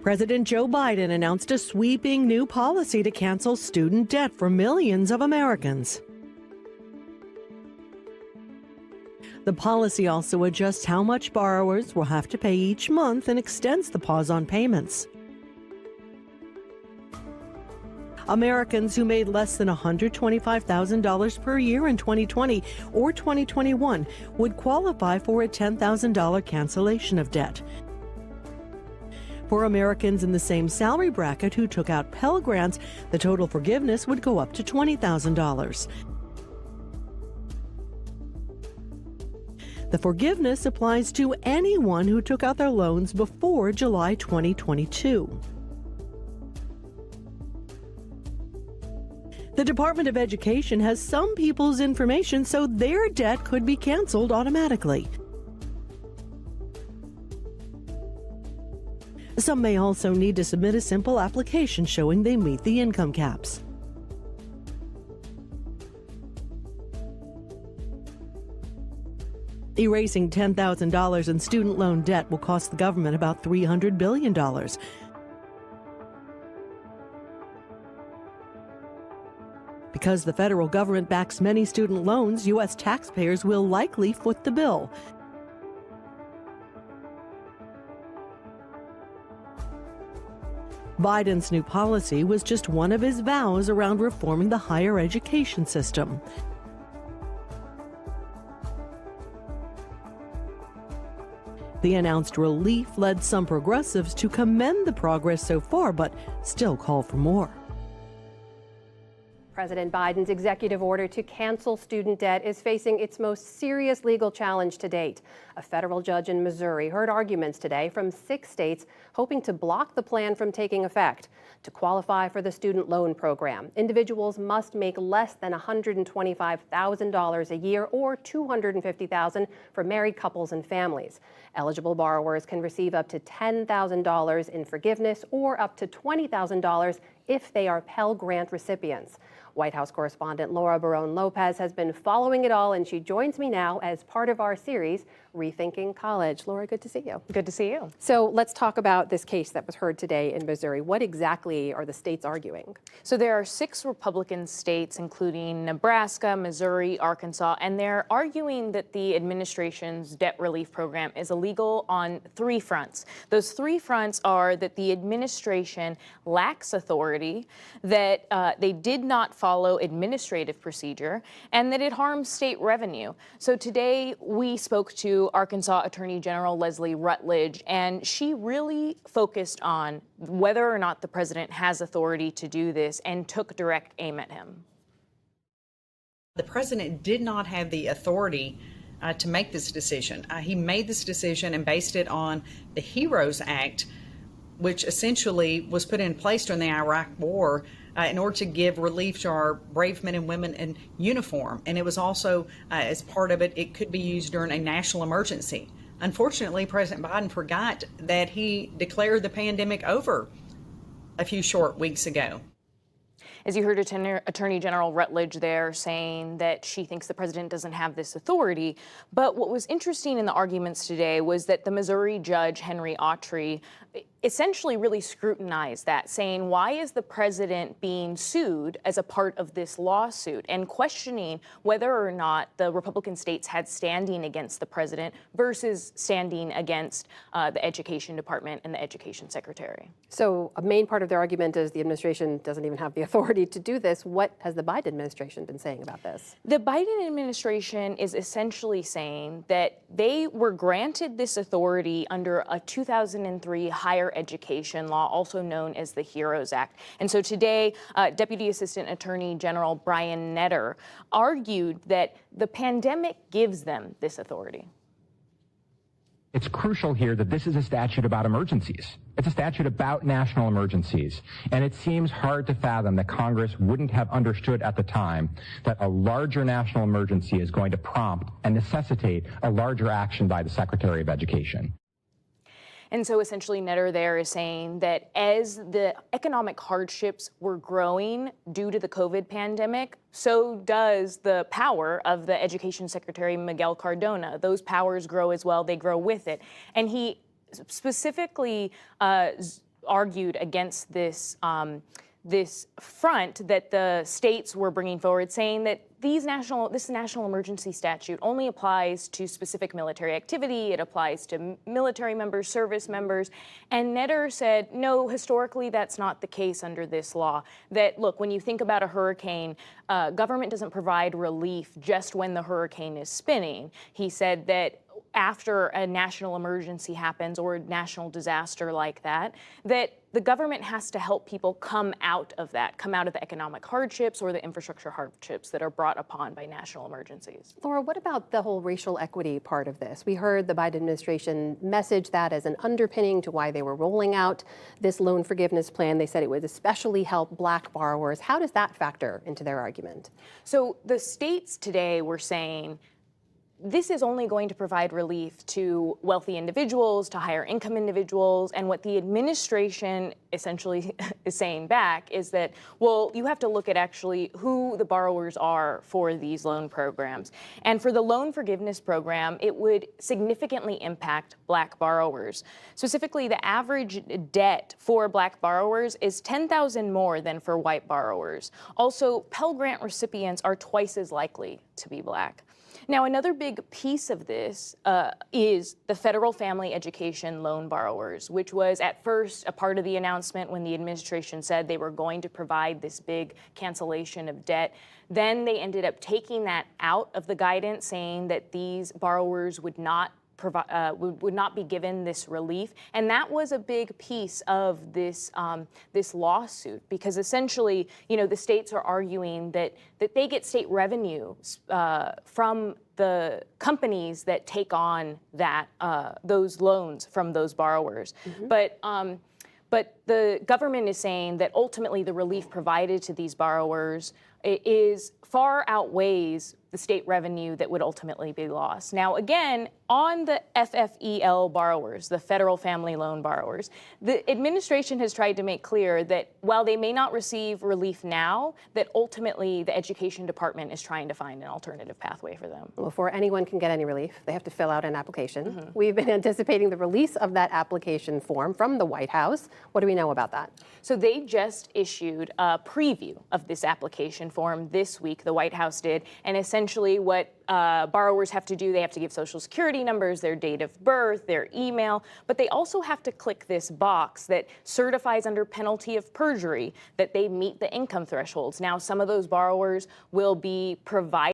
President Joe Biden announced a sweeping new policy to cancel student debt for millions of Americans. The policy also adjusts how much borrowers will have to pay each month and extends the pause on payments. Americans who made less than $125,000 per year in 2020 or 2021 would qualify for a $10,000 cancellation of debt. For Americans in the same salary bracket who took out Pell Grants, the total forgiveness would go up to $20,000. The forgiveness applies to anyone who took out their loans before July 2022. The Department of Education has some people's information, so their debt could be canceled automatically. Some may also need to submit a simple application showing they meet the income caps. Erasing $10,000 in student loan debt will cost the government about $300 billion. Because the federal government backs many student loans, U.S. taxpayers will likely foot the bill. Biden's new policy was just one of his vows around reforming the higher education system. The announced relief led some progressives to commend the progress so far, but still call for more. President Biden's executive order to cancel student debt is facing its most serious legal challenge to date. A federal judge in Missouri heard arguments today from 6 states hoping to block the plan from taking effect. To qualify for the student loan program, individuals must make less than $125,000 a year or $250,000 for married couples and families. Eligible borrowers can receive up to $10,000 in forgiveness or up to $20,000 if they are Pell Grant recipients. White House correspondent Laura Barone-Lopez has been following it all, and she joins me now as part of our series, Rethinking College. Laura, good to see you. Good to see you. So let's talk about this case that was heard today in Missouri. What exactly are the states arguing? So there are 6 Republican states, including Nebraska, Missouri, Arkansas, and they're arguing that the administration's debt relief program is illegal on 3 fronts. Those 3 fronts are that the administration lacks authority, that they did not follow administrative procedure, and that it harms state revenue. So today we spoke to Arkansas Attorney General Leslie Rutledge, and she really focused on whether or not the president has authority to do this and took direct aim at him. The president did not have the authority to make this decision. He made this decision and based it on the HEROES Act, which essentially was put in place during the Iraq War in order to give relief to our brave men and women in uniform. And it was also, as part of it, it could be used during a national emergency. Unfortunately, President Biden forgot that he declared the pandemic over a few short weeks ago. As you heard Attorney General Rutledge there saying that she thinks the president doesn't have this authority. But what was interesting in the arguments today was that the Missouri judge, Henry Outrage, essentially really scrutinized that, saying, why is the president being sued as a part of this lawsuit, and questioning whether or not the Republican states had standing against the president versus standing against the Education Department and the Education Secretary. So a main part of their argument is the administration doesn't even have the authority to do this. What has the Biden administration been saying about this? The Biden administration is essentially saying that they were granted this authority under a 2003 higher education law, also known as the HEROES Act. And so today, Deputy Assistant Attorney General Brian Netter argued that the pandemic gives them this authority. It's crucial here that this is a statute about emergencies. It's a statute about national emergencies. And it seems hard to fathom that Congress wouldn't have understood at the time that a larger national emergency is going to prompt and necessitate a larger action by the Secretary of Education. And so essentially Netter there is saying that as the economic hardships were growing due to the COVID pandemic, so does the power of the Education Secretary Miguel Cardona. Those powers grow as well, they grow with it. And he specifically argued against this this front that the states were bringing forward, saying that this national emergency statute only applies to specific military activity. It applies to military members, service members. And Netter said, no, historically, that's not the case under this law. That, look, when you think about a hurricane, government doesn't provide relief just when the hurricane is spinning. He said that after a national emergency happens or a national disaster like that, that the government has to help people come out of that, come out of the economic hardships or the infrastructure hardships that are brought upon by national emergencies. Laura, what about the whole racial equity part of this? We heard the Biden administration message that as an underpinning to why they were rolling out this loan forgiveness plan. They said it would especially help Black borrowers. How does that factor into their argument? So the states today were saying, this is only going to provide relief to wealthy individuals, to higher income individuals. And what the administration essentially is saying back is that, well, you have to look at actually who the borrowers are for these loan programs. And for the loan forgiveness program, it would significantly impact Black borrowers. Specifically, the average debt for Black borrowers is $10,000 more than for white borrowers. Also, Pell Grant recipients are twice as likely to be Black. Now, another big piece of this is the federal family education loan borrowers, which was at first a part of the announcement when the administration said they were going to provide this big cancellation of debt. Then they ended up taking that out of the guidance, saying that these borrowers would not be given this relief. And that was a big piece of this this lawsuit, because essentially, you know, the states are arguing that they get state revenue from the companies that take on that those loans from those borrowers. Mm-hmm. But the government is saying that ultimately the relief provided to these borrowers is far outweighs the state revenue that would ultimately be lost. Now, again, on the FFEL borrowers, the federal family loan borrowers, the administration has tried to make clear that while they may not receive relief now, that ultimately the education department is trying to find an alternative pathway for them. Before anyone can get any relief, they have to fill out an application. Mm-hmm. We've been anticipating the release of that application form from the White House. What do we know about that? So they just issued a preview of this application form this week, the White House did, and essentially what borrowers have to do, they have to give Social Security numbers, their date of birth, their email, but they also have to click this box that certifies under penalty of perjury that they meet the income thresholds. Now, some of those borrowers will be provided